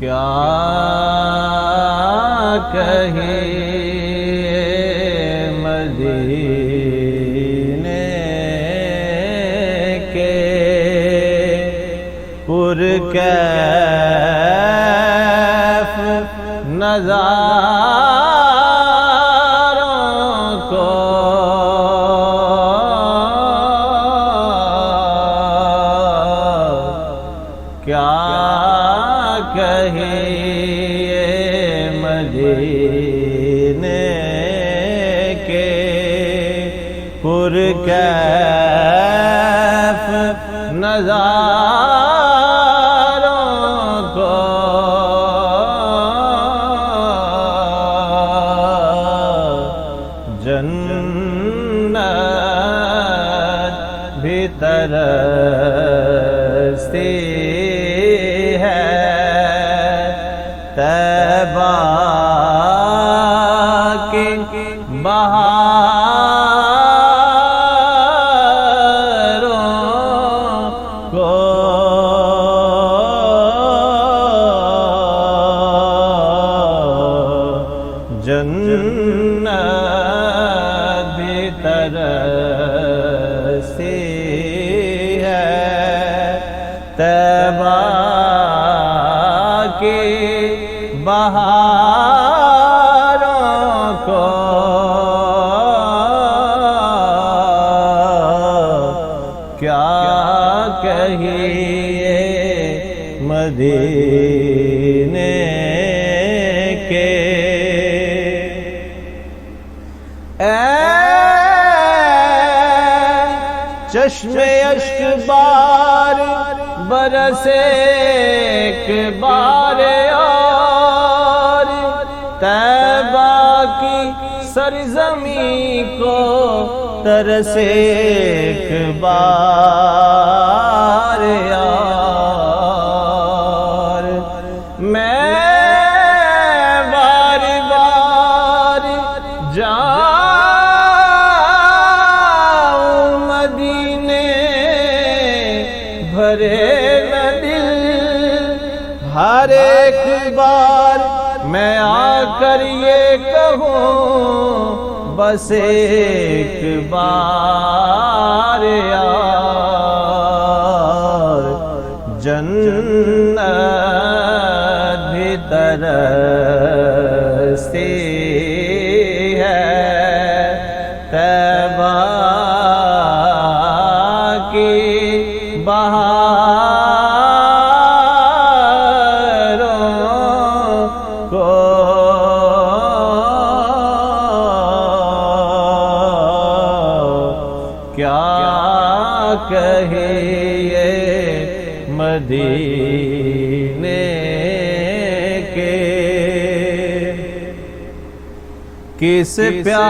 کیا کہیں مدینے کے پرکیف نظاروں کو کیا کہیں مدینے کے پرکیف نظاروں کو جنت بھی ترستی ہے طیبہ کی بہاروں کو جنت بھی ترستی ہے طیبہ کی بہاروں کو کیا کہیے مدینے کے اے چشم اشک بار برسے ایک بار اور طیبہ کی سرزمین کو ترسے ایک بار اور میں بار بار جاؤں مدینے بھرے نہ دل ہر ایک بار میں آ کر یہ کہوں بس ایک بار یار جنت بھی ترستی ہے طیبہ کی بہاروں کو کیا کہیے مدینے کے کس پیار